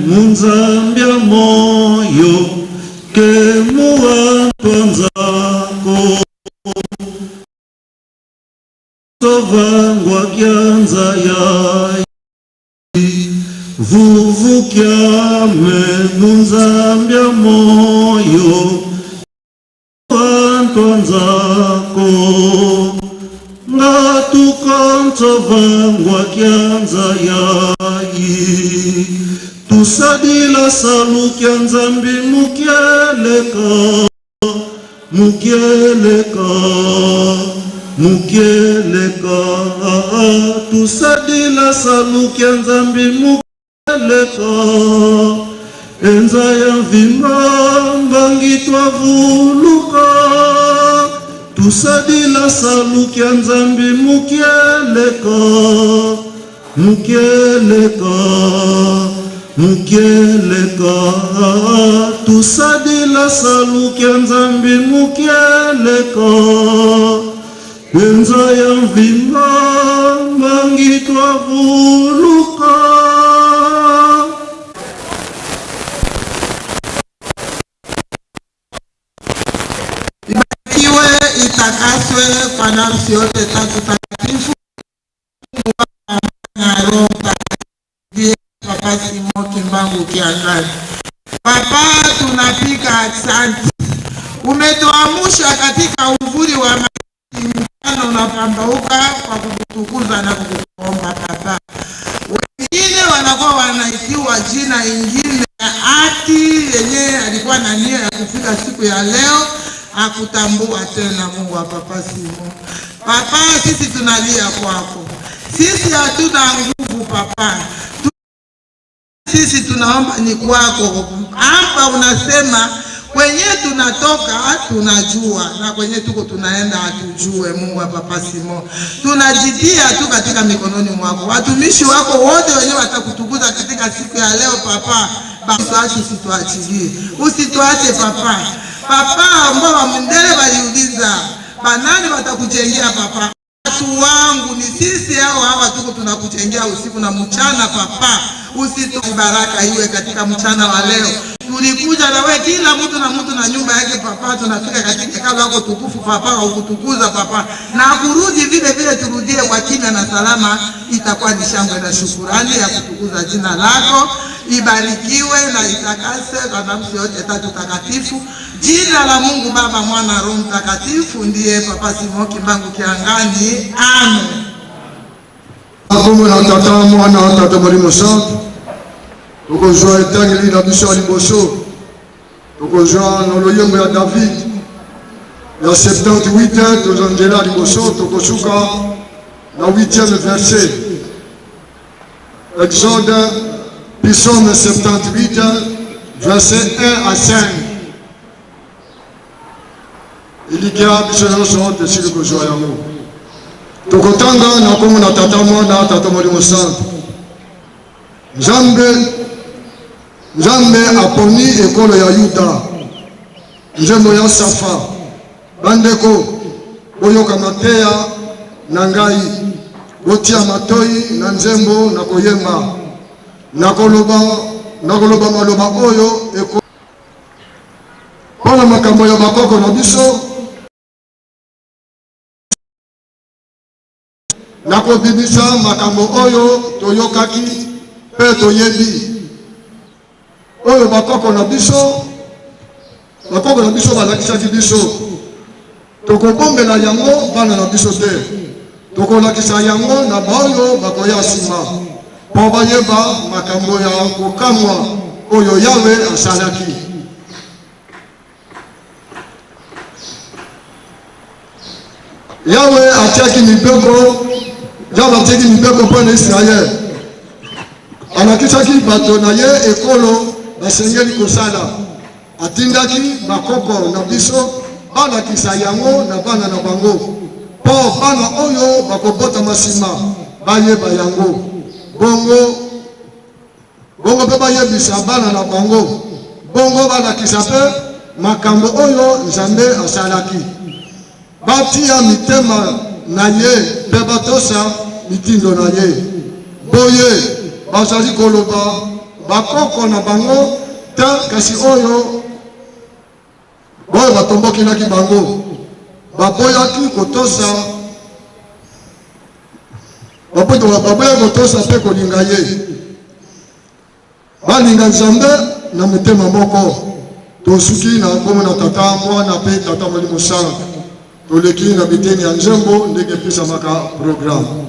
munzambia moyo kemuwa twanzako tovangwa kyanza yai vuvu kyame munzambia moyo twanzako ngatukantovangwa kyanza yai tusadila salu kyanza mbi mukieleka tusadila salu kyanza mbi mukieleka enza ya vimamba ngitwa vuluka tusadila salu kyanza mbi mukieleka tusadila salu kyanza mbi mukieleka enza ya vimamba ngitwa vuluka. Itakaswe kwa nafsi yote tatu takatifu na Roho Mtakatifu. Papa Simon Kimbangu Kiangazi, Papa, tunapika asante, umetuamsha katika uvuli wa mchana unapambauka kwa kukutukuza na kukuomba Papa. Wengine wanakuwa wanaitiwa jina ingine ya haki yenye alikuwa na nia ya kufika siku ya leo akutambua tena. Mungu wa Papa Simon, Papa, sisi tunalia kwako, sisi hatuna nguvu Papa, sisi tunaomba ni kwako. Hapa unasema kwenye tunatoka tunajua na kwenye tuko tunaenda hatujue. Mungu wa Papa Simon, tunajitia tu katika mikononi mwako, watumishi wako wote wenyewe watakutukuza katika siku ya leo Papa. Usituachilie, usituache Papa. Papa, ambao wamndele waliuliza banani watakujengea Papa, watu wangu ni sisi hao hawa tuko tunakujengea usiku na mchana Papa. Baraka iwe katika mchana wa leo. Tulikuja na wewe kila mtu na mtu na nyumba yake Papa, tunafika katika hekalu lako tukufu Papa, wa kutukuza Papa, na kurudi vile vile turudie kwa kimya na salama. Itakuwa ni shangwe na shukurani ya kutukuza jina lako. Ibarikiwe na itakase kwa nafsi yote tatu takatifu. Jina la Mungu Baba, Mwana, Roho Mtakatifu ndiye Papa Simon Kimbangu Kiangani. Amen. Akomo na tata mwana tata Molimo Santo tukozwa etangeli na biso liboso tukozwa na loyembo ya David ya 78 tozongela liboso tokosuka na 8e verset Exode Psaume 78 verset 1 à 5 ilikia biso nyonso tesili kozwa yango tokotanga na kombo na tata mwana tata Molimo Santo. Nzambe aponi ekolo ya Yuda nzembo ya Safa. Bandeko boyoka mateya na ngai, botia matoi na nzembo na koyemba nakoloba maloba oyo mpona makambo ya bakoko na biso, nakobimisa makambo oyo toyokaki pe toyebi oyo bakoko na biso balakisaki biso. Tokobombela yango bana na biso te, tokolakisa yango na baoyo bakoya nsima mpo bayeba makambo ya kokamwa oyo Yawe asalaki. Yawe atiaki mibeko mpona Israel, alakisaki bato na ye ekolo basengeli kosala, atindaki bakoko na biso balakisa yango na bana na bango mpo bana oyo bakobota masima bayeba yango, bongo mpe bayebisa bana na bango, bongo balakisa mpe makambo oyo Nzambe asalaki. Batia mitema na ye mpe batosa mitindo na ye. Boye bazali koloba bakoko na bango ta kasi oyo boyo batombokelaki bango baboyaki kotosa baboya kotosa mpe kolinga ye balinga Nzambe na motema moko tosuki na kombo na tata mwana mpe tata molimo santu toleki na biteni ya nzembo ndenge epesamaka programme.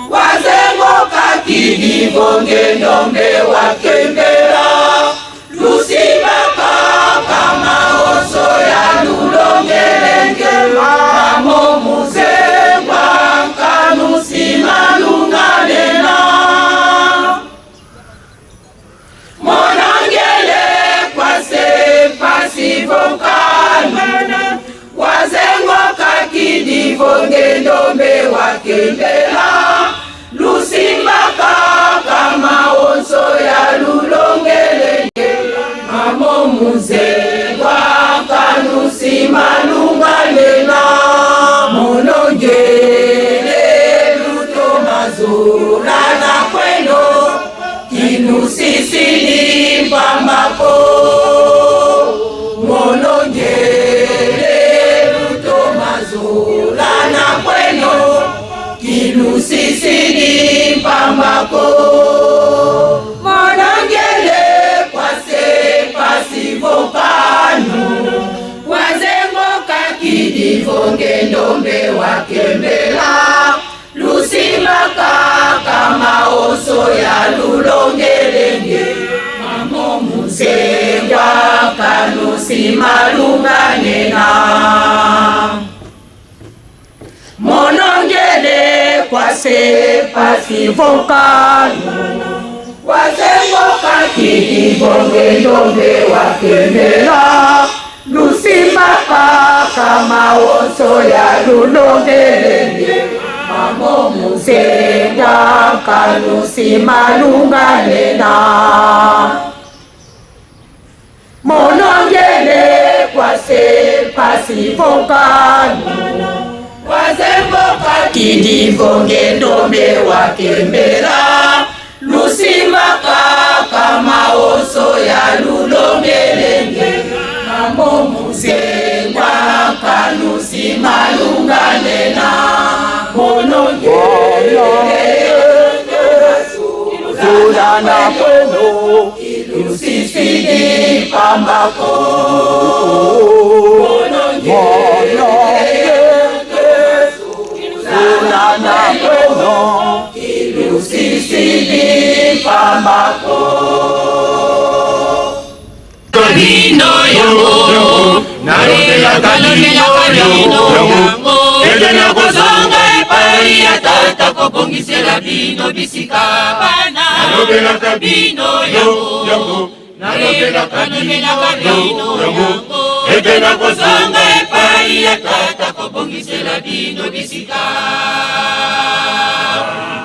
Wazengo kakidi kidivonge ndombe wakembela lusimaka kama oso ya lulongelenge mamo muzengwa kanusimalunganena monangele kwase pasivokana wazengo kakidivonge ndombe wakembela lusimbaka kama onso ya lulongelenge mamo muzengwa kanusimalunganena monongele lutomazura na kweno kinusisini pambako monongele lutomazura na kweno kinusisini pambako monongele kwase pasivokanu wazengo kakidivonge ndombe wakembela lusimbaka kama oso ya lulongelenge mamo muzengwa kanusimalunganena monongele kwase pasivokanu wazengo kakidivonge ndombe wakembela lusimbaka kama oso ya lulongelenge mamo muzengwa kanusimalunganena monongele kwase pasivokanu wazengo kakidivonge ndombe wakembela lusimbaka kama oso ya lulongelenge mamo muzengwa kanusimalunganena monongele zulana kweno ilusisini pambako zulana kweno ilusisini pambako kabino yango nalobela kabino yango ekena kozonga epai ya tata kobongisela bino bisika bana nalobela kabino yango nalobela kabino yango ekena kozonga epai ya tata kobongisela bino bisika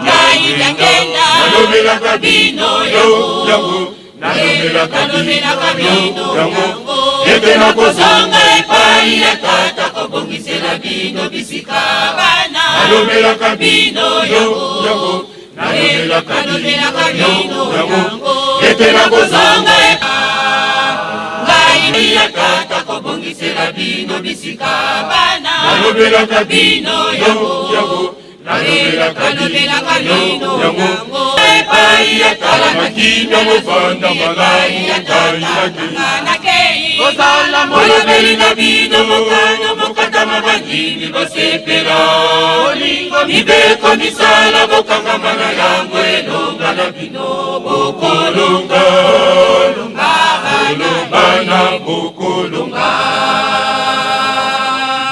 ngai nakenda nalobela kabino yango nalobela kabino yango ekena kozonga epai ya tata kobongisela bino bisika bana nalobela kabino yango nalobela kabino yango ekena kozonga ngai ya tata kobongisela bino bisika bana nalobela kabino yango nalobela kabino yango epai ya tata makina mofanda malamu ngai kozala molobeli na bino mokano mokatama bandimi basepela olingo mibeko misala bokangamana yango elonga na bino bokolonga bana bokolonga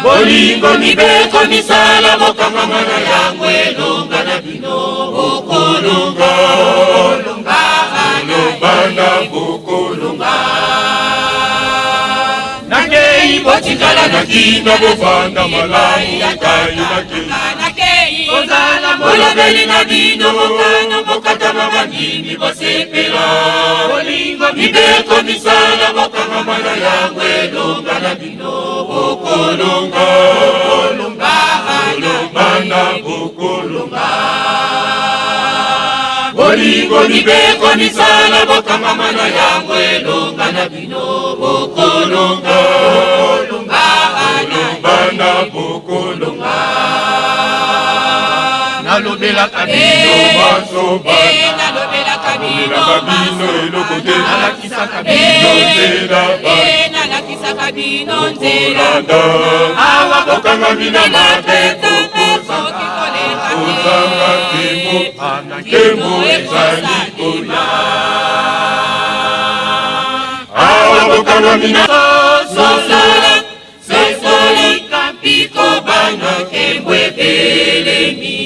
bolingo mibeko misala bokangamana yango elonga na bino bokolonga bana bokolonga nakei botikala nakina bofanda malamu ngai nakei kozala molobeli na bino mokano mokatama bandimi basepela bolingo mibeko misala bokangamana yango elonga na bino bokolonga bana bokolonga bolingo mibeko misala bokangamana yango elonga na bino bokolonga bana bokolonga nalobela kabino masobana nalobela kabino elokote nalakisa kabino nzela nalakisa kabino nzela awa bokanga mina mabeko kozanga temo nkembo ezali koya. Awa bokana mina sosola, sosola kampiko bana nkembo ebelemi,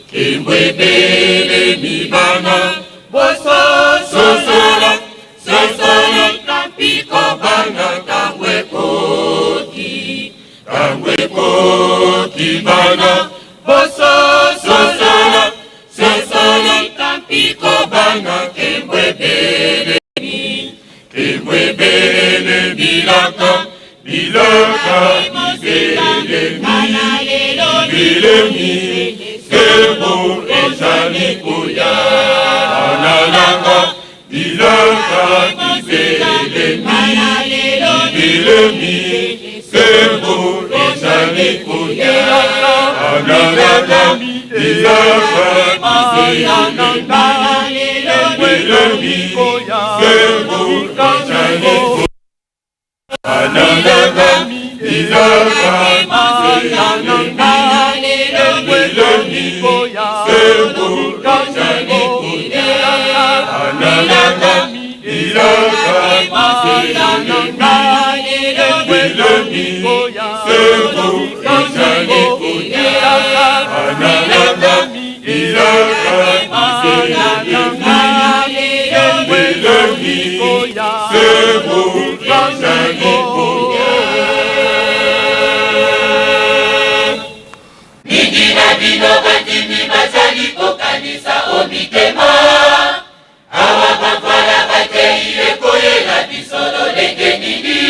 nkembo ebelemi bana. Boso sosola, sosola kampiko bana kangwe koti, kangwe koti bana. Boso sosola, sosola kampiko bana kembwe belemi, kembwe belemi bilaka, bilaka belemi, belemi kembo ezali koya. Analanga bilaka belemi, belemi kembo ezali koya. Analanga bilaka belemi, kembo ezali koya. Analanga bilaka belemi, kembo ezali koya. Analanga bilaka belemi, kembo ezali koya. Analanga bilaka belemi, kembo ezali koya. Nidina bino batimi bazali kokanisa omitema. Awa bavala batei ekoyela biso lolenge nini.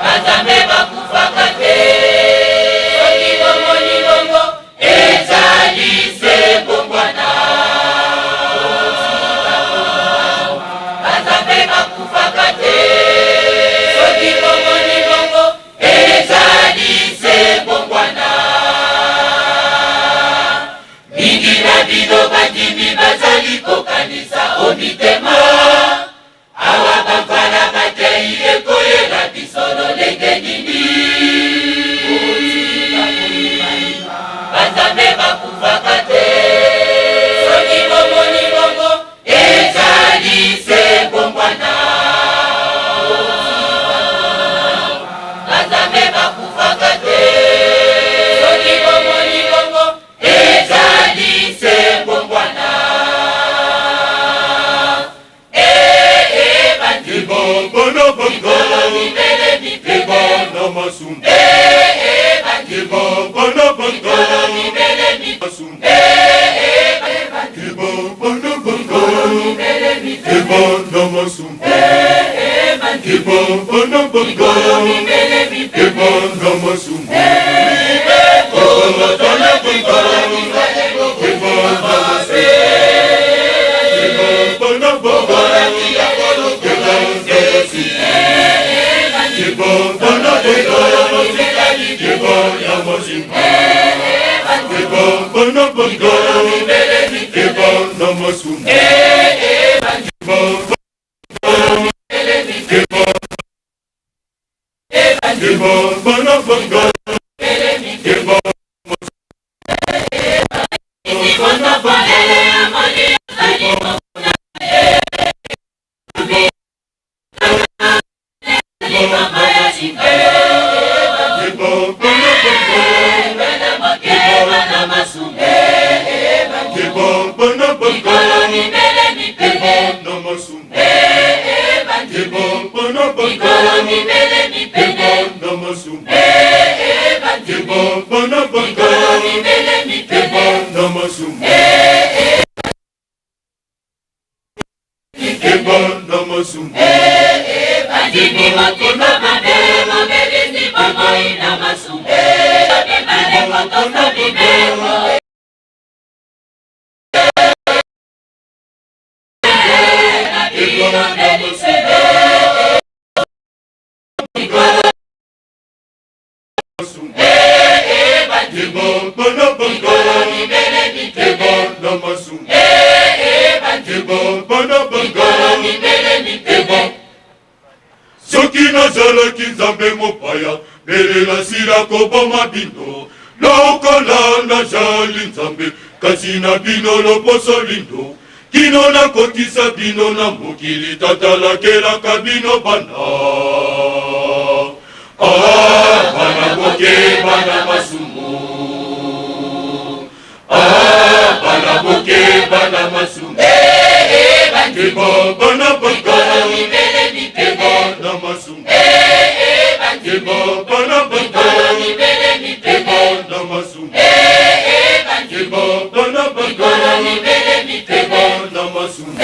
Bazambe bakufaka te. Soki bomoni bongo ezali se bongwana. Bazambe bakufaka te. Soki bomoni bongo ezali se bongwana. Mingi na bino bandimi bazali kokanisa omitema. Awa bavala batei ekoyela biso lolenge nini. Bazambe bakufaka te. Soki bomoni bongo ezali se bongwana. Bazambe bakufaka te. Soki bomoni bongo ezali se bongwana. Bono bongo, bono masum. Bono bongo, masum. Bono bongo, bono masum. Bono bongo, bono masum. Soki nazala ki nzambe mopaya belela sila koboma bino lokola na jali nzambe kasi na bino loposo lindo kino na kotisa bino na mokili tatalakelaka bino bana bana boke bana masumu bana boke bana masumu bana bana bana masumu bana bana masumu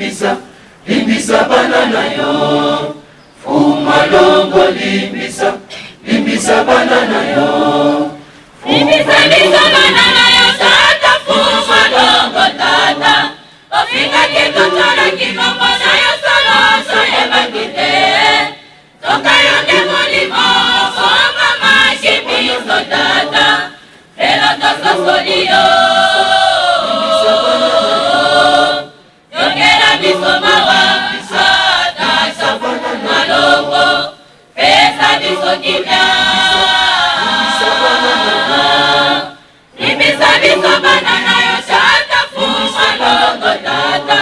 limbisa, limbisa bana na yo. Fuma longo limbisa, limbisa bana na yo. Limbisa biso bana na yo tata, fuma longo tata. Ofika kitotola kimongo na yo solo soyeba kite. Toka yote mulimo, fuma mashi biso tata. Elo toso solio. Yongera biso mawa, tata shafuna malongo. Pesa biso kimya. Limbisa biso bana na yo tata, fuma longo tata.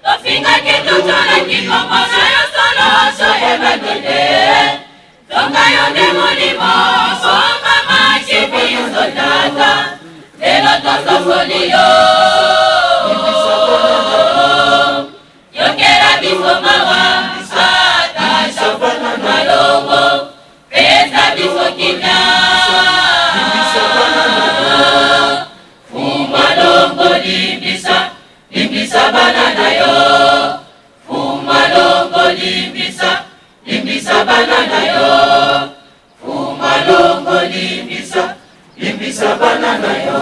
Tofinga kitotola kimongo na yo solo soyeba kite. Toka yote mulimo, fuma mashi biso tata. Elo toso solio. Yongera biso mawa, tata shafuna malongo. Pesa biso kimya. Fuma longo limbisa, limbisa bana na yo. Fuma longo limbisa, limbisa bana na yo. Fuma longo limbisa, limbisa bana na yo.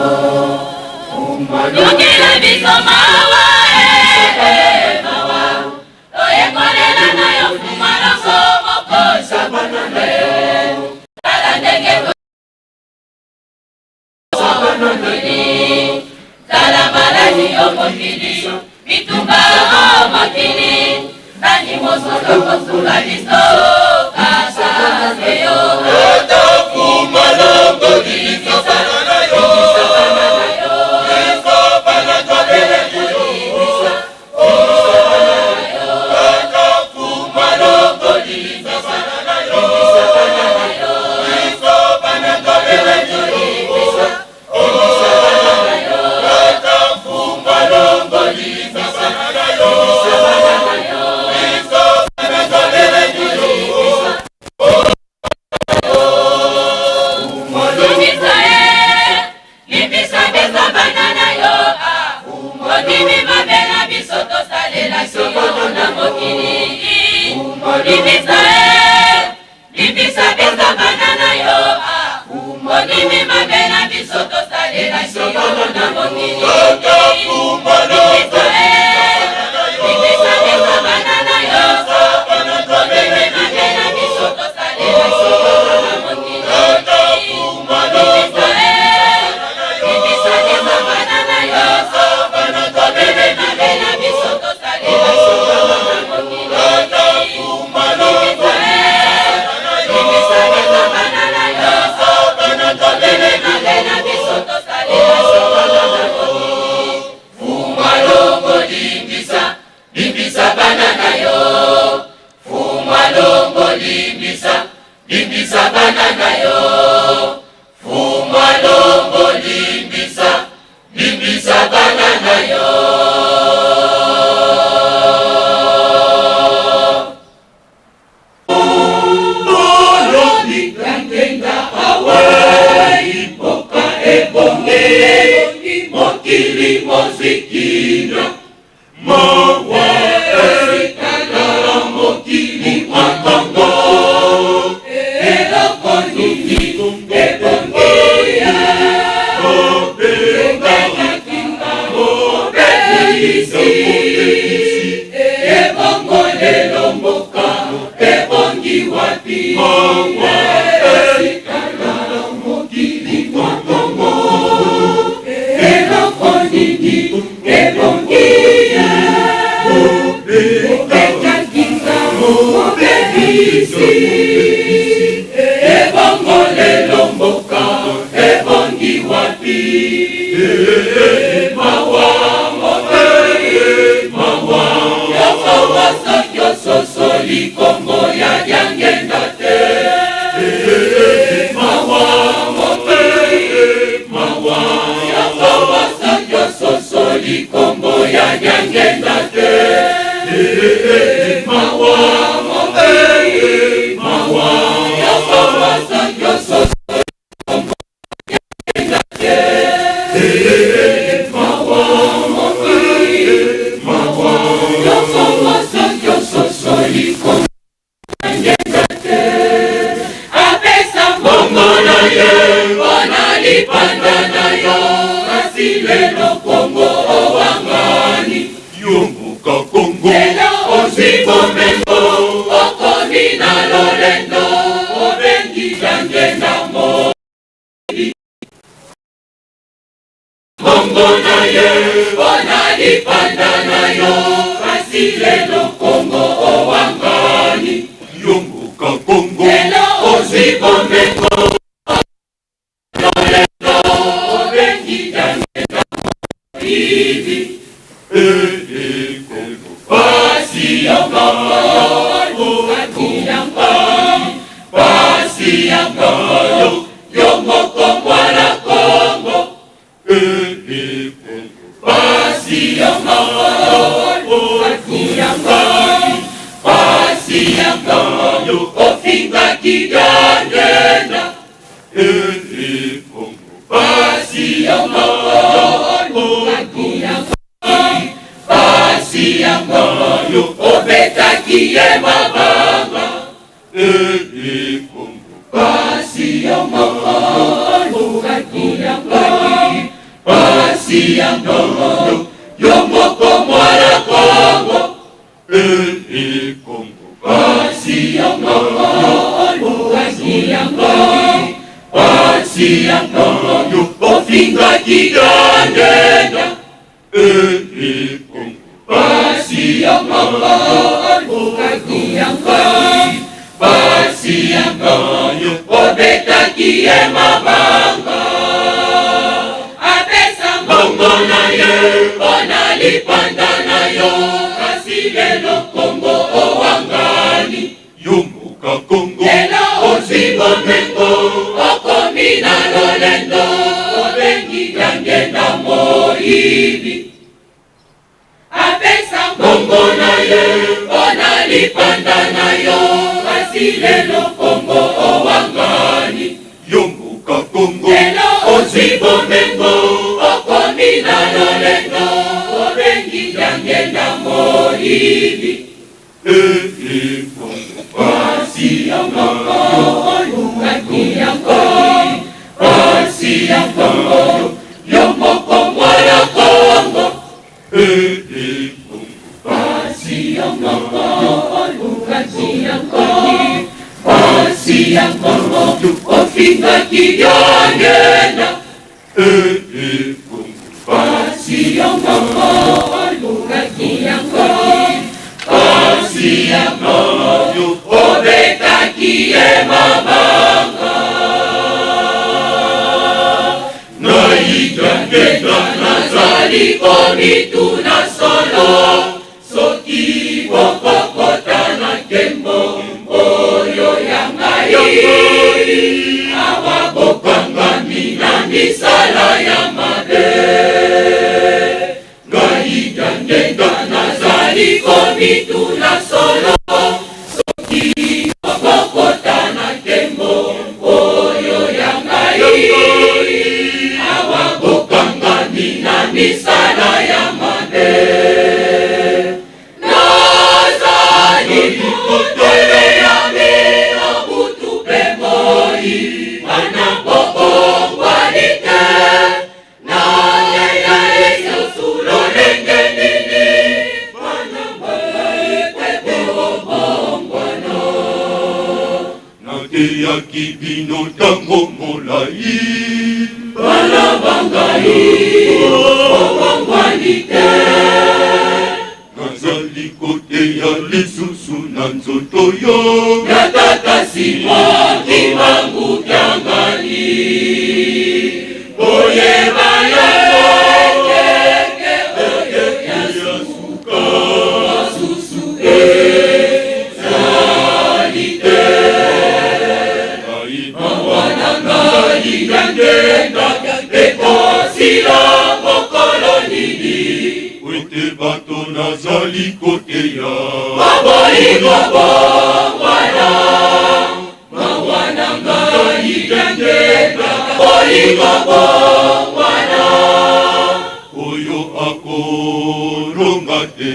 Yongera biso mawa, mawa. Oyekolela na yo fuma longo mokosa bana na yo. Tala ndenge bana na yo. Tala malani yo mokili, bitumba o mokili. Nani mosoto kosula biso, kasa seyo. Tata fuma longo limbisa bana na yo. Limbisa bana twabele yo. Tata fuma longo limbisa bana na yo. Limbisa bana twabele yo. Tata fuma longo limbisa bana na yo. Limbisa bana twabele yo. Limbisa limbisa biso bana na yo. Odimi mabela biso tosalela siyo na mokili. Limbisa limbisa biso bana na yo. Odimi mabela biso tosalela siyo na mokili. Tata fuma longo Limbisa biso bana na yo. Odimi mabela biso tosalela siyo na mokili. Tata fuma longo Limbisa biso bana na yo. bana twabele Mabela biso tosalela siyo na mokili. Tata fuma longo Limbisa biso bana na yo. bana twabele Mabela biso tosalela siyo na mokili. Fuma longo limbisa, limbisa bana na yo. Fuma longo limbisa, limbisa bana na yo. Fuma longo limbisa, limbisa bana na yo. Oloni kangenga awai, poka ebonge, mokili mozikina, mawa esikana mokili makongo, eloko nini ebongeya, obenga makinga obelisi, ebongo lelo mboka ebongi wapi, mawa esikana mokili makongo, eloko nini ebongeya, obenga kinga obelisi, ebongo lelo mboka ebongi wapi, mawa mawa yokowoso yososo likongo ya lyangenda te, mawa mawa yokowoso yososo likongo ya lyangenda te, mawa yokowoso yososo mawa lelo Kongo owangani Yomboka Kongo lelo ozibomeko lelo obengi jangena hivi Kongo pasi yongo akiyanga pasi yongo yomoko mwana Kongo Kongo pasi yongo akiyanga pasi yongo ofinga kijangena Kongo pasi yongo akiyanga pasi yongo obeta kiye mabanga Kongo pasi yongo akiyanga pasi yongo yomoko mwana Kongo Kongo pasi yongo akiyanga pasi yongo ofinga kijangena Kongo pasi yongo akiyanga pasi yongo obeta kiye mabanga apesa mbongo na ye ona lipanda na yo kasi lelo Kongo owangani Yomboka Kongo lelo ozibomeko okomi na lolendo obengi jangena moyibi apesa mbongo na ye ona lipanda na yo kasi lelo Kongo owangani Yomboka Kongo lelo ozibomeko okomi na lolendo obengi jangena moyibi Kongo pasi yongo akiyanga pasi yongo yomoko mwana Kongo pasi yongo akiyanga pasi yongo ofinga kijangena pasi yongo akiyanga pasi yongo obeta kiye mabanga naijangena nazaliko mituna solo soki bokokota na kembo oyo ya ngai awa bokangami na misala ya mabe ngai jangena nazaliko mituna solo soki bokokota na kembo oyo ya ngai awa bokangami na misala ya mabe nazali kotele ya mino butu pe moi bana bokongwani te nayeya esosulo lenge nini bana baekwe bobongwana nateyaki bino ntango molai bana bangai bobongwani te nazali koteya lisusu na nzoto yo ya tata Simoki mangu kyangani boyeba yango oyo ya suka susu ezali te mawana ngai jangena ekosila mokolo nini wete bato nazali koteya babolingo bongwana mawana ngai jangena bolingo bongwana oyo akoronga te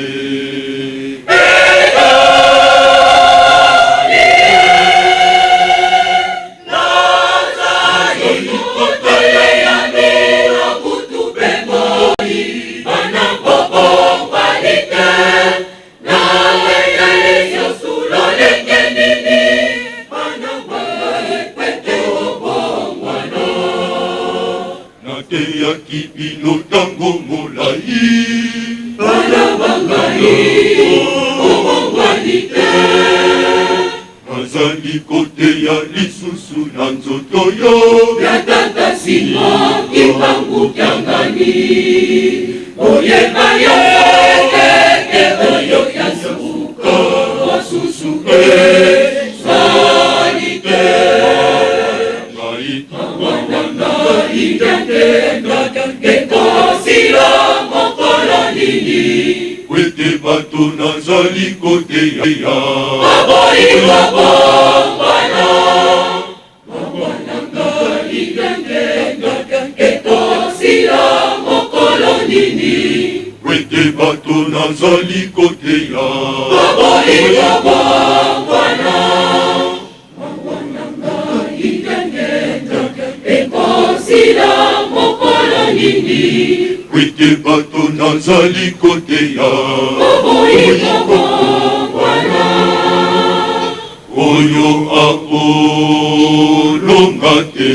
nateyaki bino ntango molai bana bangai nazali koteya lisusu na nzoto yo ya tata Simon Kimbangu Kyangani oyeba yo ete oyo ya suka mosusu ezali te wana idake ekosila mokolo nini kwete bato nazali koteya aboyinga bombana mabwananga idake ekosila mokolo nini kwete bato nazali koteya aboyinga bombana mabwananga idake ekosila mokolo nini kwete bato nazali koteya aboyinga bombana oyo akolonga te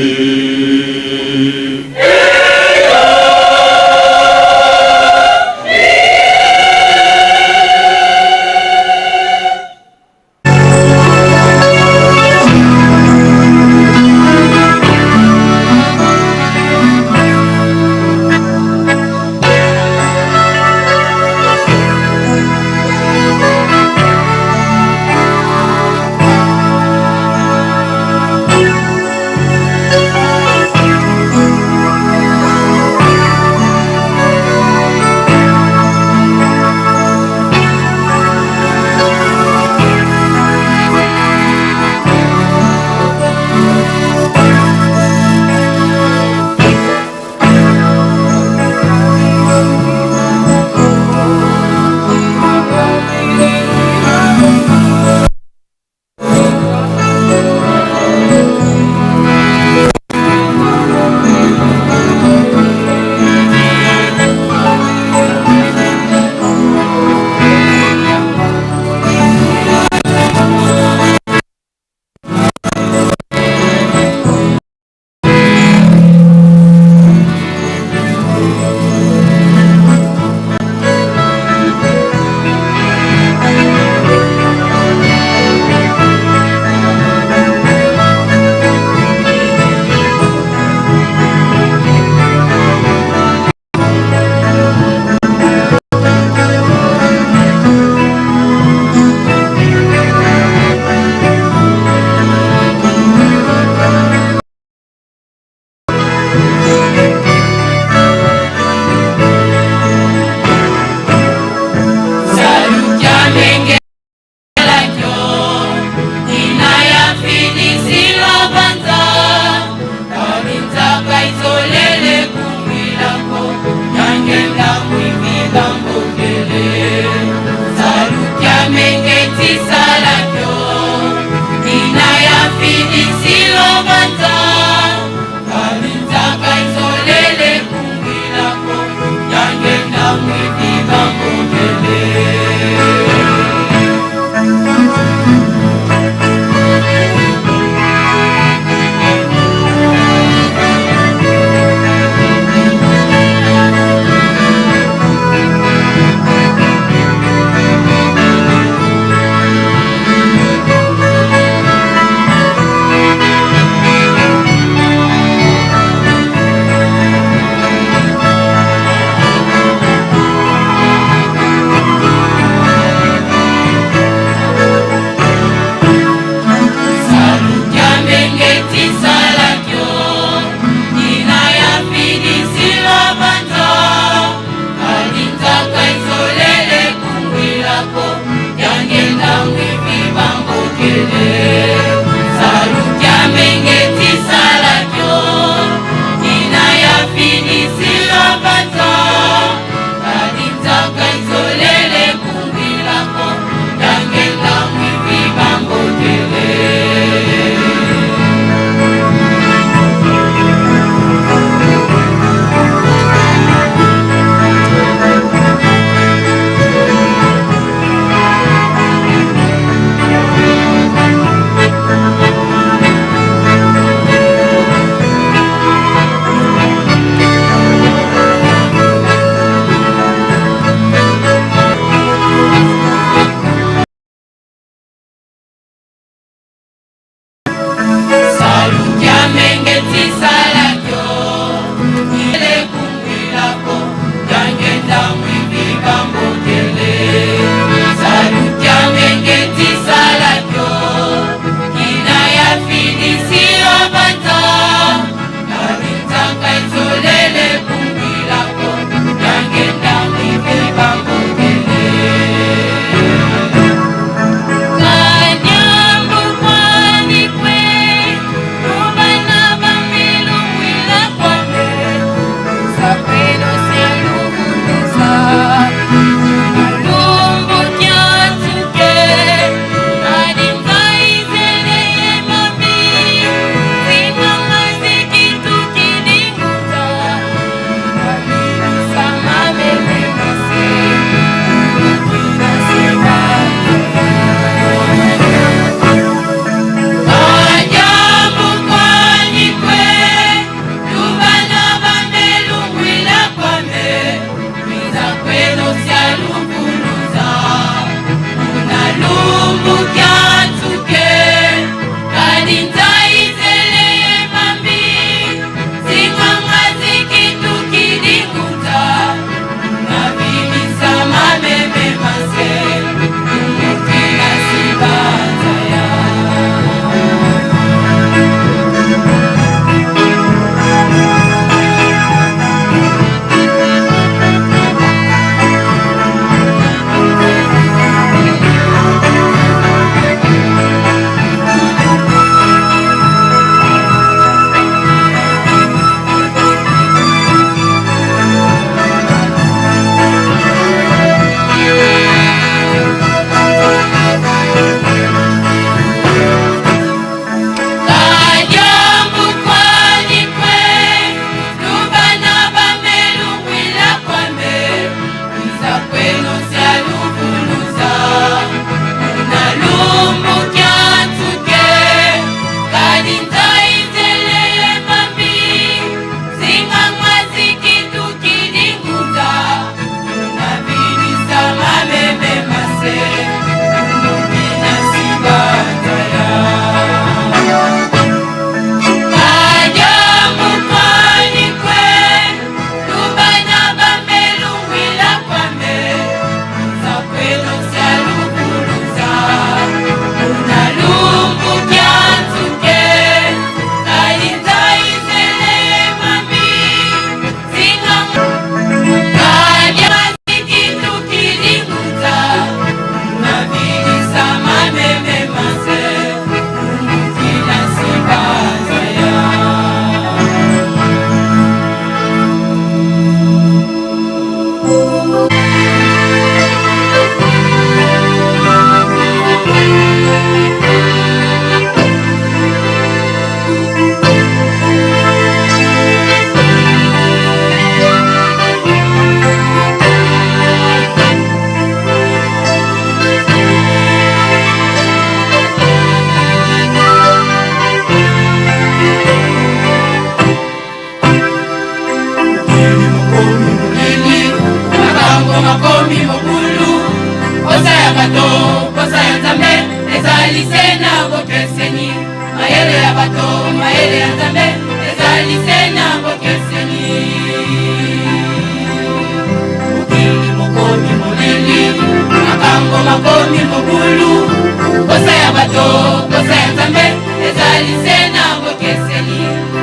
bato posa ya Nzambe ezali se na bokeseni.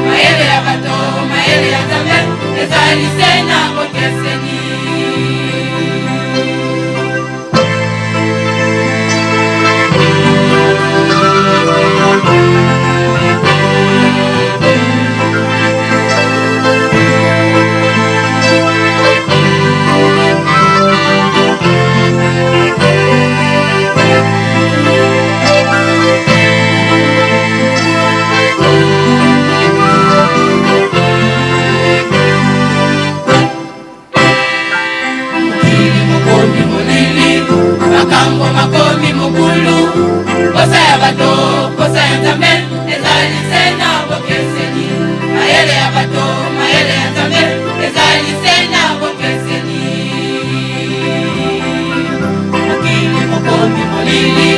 Mayele ya bato, mayele ya Nzambe ezali se na bokeseni. Makambo makomi mokulu posa ya bato posa ya Nzambe ezali se na bokeseni. Mayele ya bato, mayele ya Nzambe ezali se na bokeseni. Mokili mokomi molili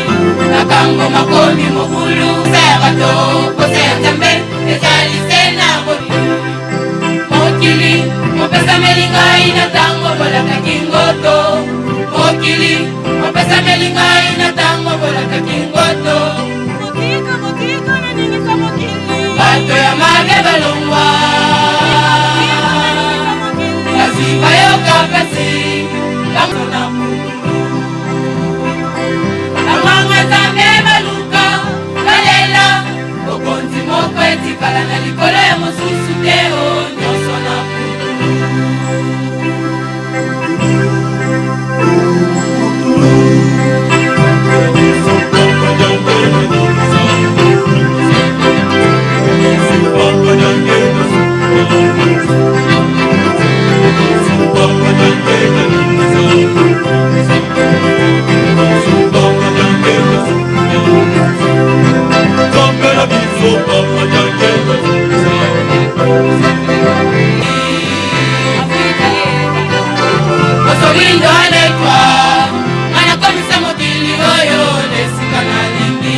makambo makomi mokulu posa ya bato posa ya Nzambe ezali se na bokeseni. Mokili mopesa melingai na tango bolaka kingoto. Mokili mopesa melingai na tango bolaka kingoto. Motika na ningisa mokili bato ya mabe balongwa kasi bayoka pasi bango na mukulu amanga Nzambe baluka balela bokonzi moko etikala na likolo ya mosusu te o nyonso na Osolindo anekwa mana komisa mokili oyo nesika na lingi.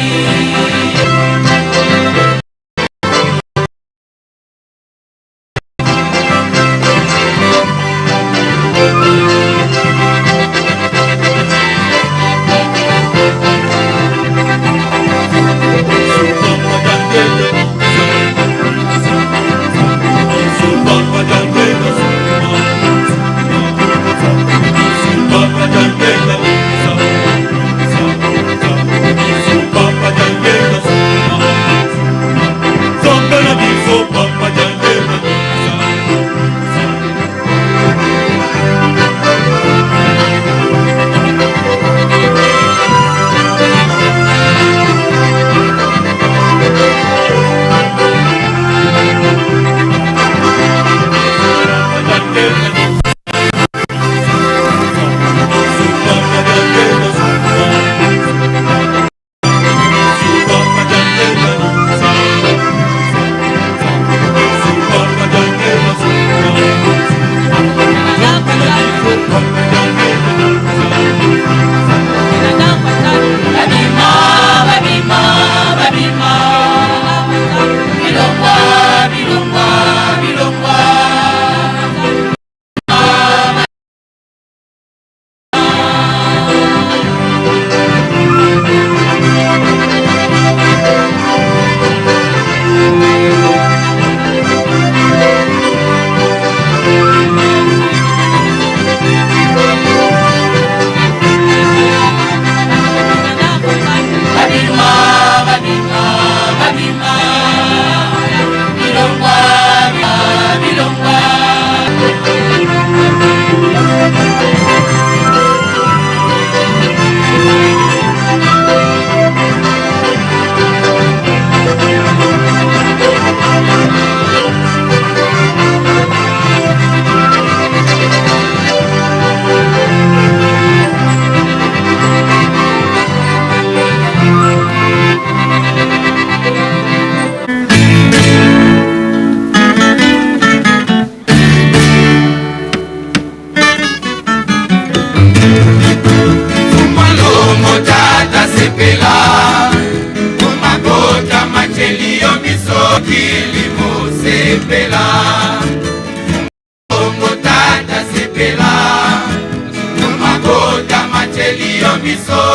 biso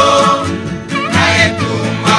na etuma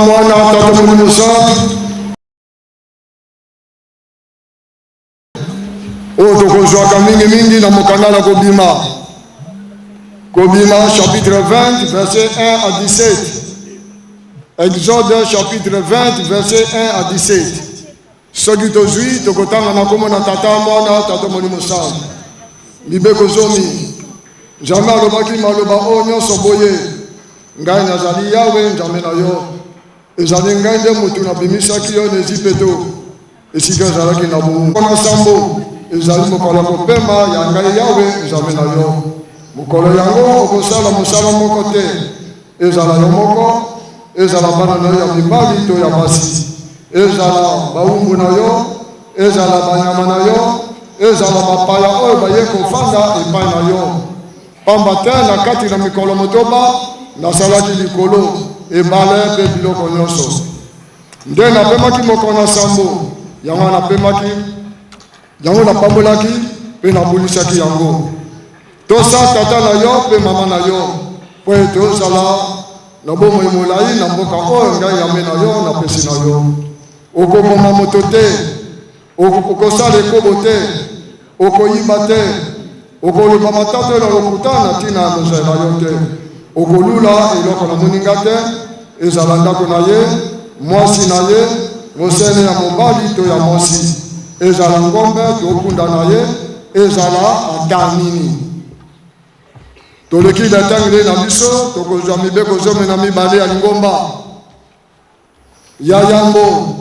mwana tata molimo saint oyo tokozwaka mingi na mokanda na kobima chapitre 20 verset 1 à 17. Exode chapitre 20 verset 1 à 17. Soki tozwi tokotanga na kombo na tata mwana tata molimo saint libeko zomi jamais alobaki maloba oyo nyonso boye ngai nazali yawe nzambe na yo ezali ngai nde motu nabimisaki yo na Ejipito esika ezalaki na bomona sambo ezali mokolo kopema ya ngai yawe nzambe na yo mokolo yango okosala mosala moko te ezala yo moko ezala bana na yo ya mibali to ya basi ezala bawumbu na yo ezala banyama na yo ezala bapaya oyo baye kofanda epai na yo pamba te na kati na mikolo motoba nasalaki likolo ebale mpe biloko nyonso nde napemaki moko na sambo yango napemaki yango napambolaki mpe nabulisaki yango tosa tata na yo mpe mama na yo mpo ete ozala na bomoi molai na mboka oyo ngai yambe na yo napesi na yo okoboma moto te okosala ekobo te okoyiba te okoloba matata na lokuta na ntina ya mozali na yo te okolula eloko na moninga te ezala ndako na ye mwasi na ye mosene ya mobali to ya mwasi ezala ngombe to okunda na ye ezala ata nini toleki datangile na biso tokozwa mibeko zomi na mibale ya lingomba ya yango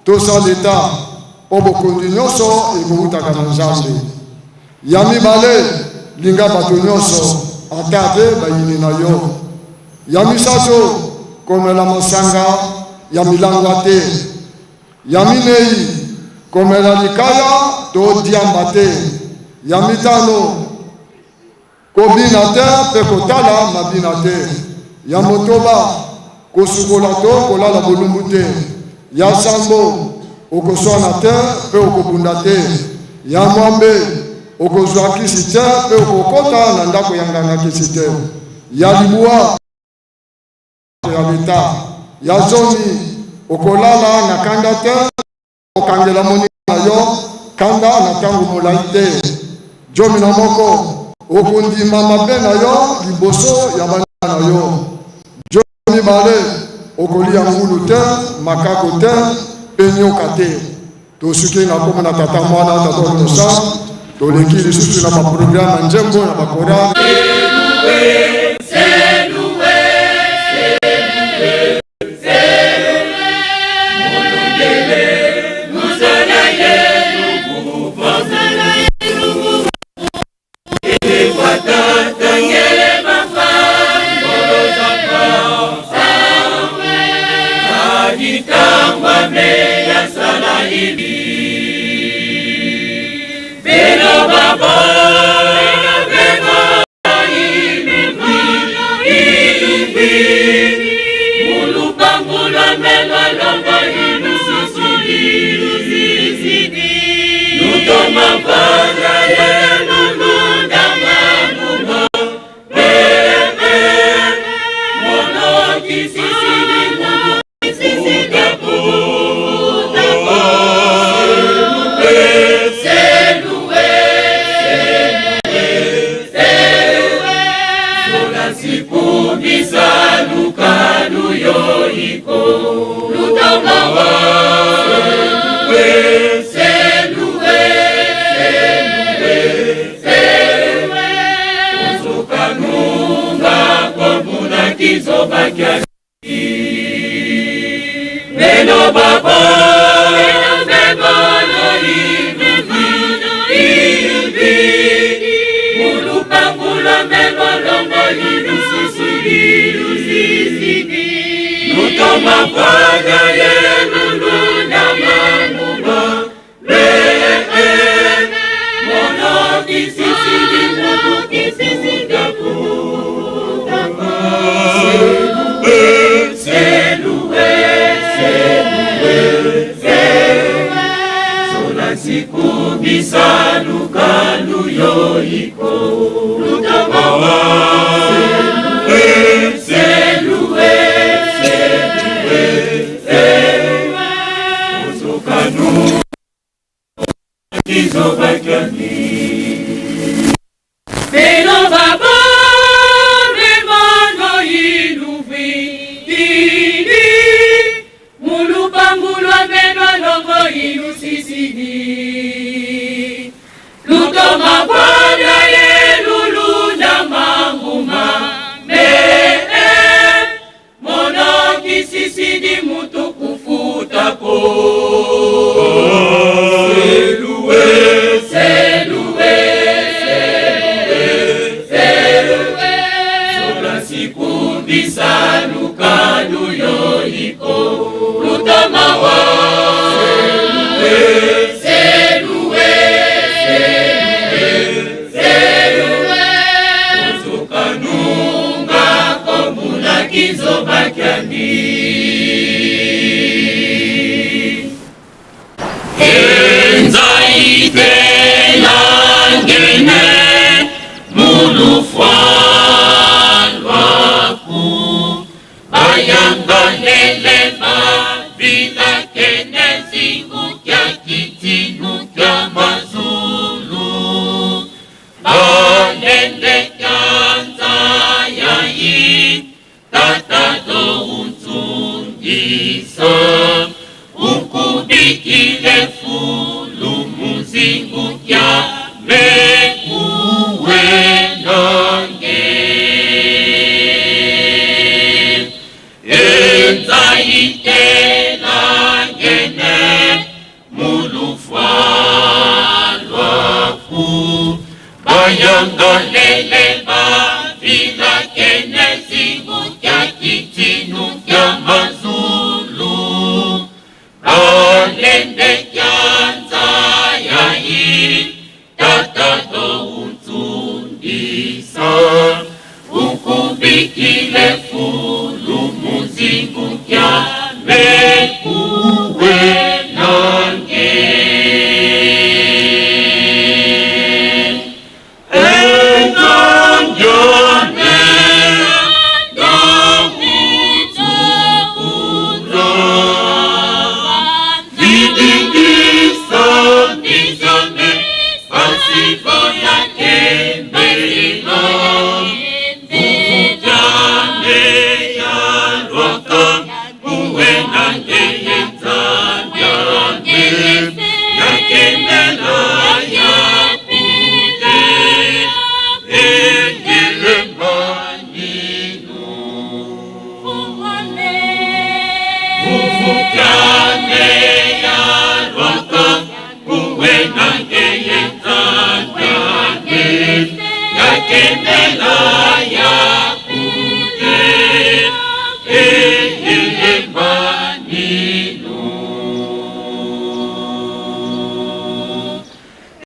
tosaleta mpo bokonzi nyonso ekowutaka na nzambe ya mibale linga bato nyonso ata te bayini na yo ya misato komela masanga ya milangwa te ya minei komela likaya to diamba te ya mitano kobina te mpe kotala mabina te ya motoba kosukola to kolala bolumbu te ya sambo okoswana te mpe okobunda te ya mwambe okozwa kisi te mpe okokota na ndako ya nganga kisi te ya libwa ya leta ya zomi okolala na kanda te okangela moninga na yo kanda na ntango molai te jomi na moko okondima mabe na yo liboso ya bana na yo jomi mibale okolia ngulu te makako te mpe nyoka te tosuki na kombo na tata mwana tata molimo saint toleki lisusu na baprograme ya nzembo na bakora C'est loué, Lisaluka luyo iko lutamawa Seluwe Otukanunga komuna kizoba kyandi Enzaite langene mulufwa Bayangalele mavila kene zingu kya kitinu kya mazulu Balende kyanza yayi tatato untungisa Ukubikile fulu muzingu kya mekuwe nange Enzaitela ngene mulufwa lwaku Bayangalele mavila kene zingu kya kitinu kya mazulu Balende kyanza yayi tatato untundisa Ukubikile fulu muzingu kya mekuwe nange Enangyane nahutukura Vidingisa nizame pasipo yake mbela Uvukane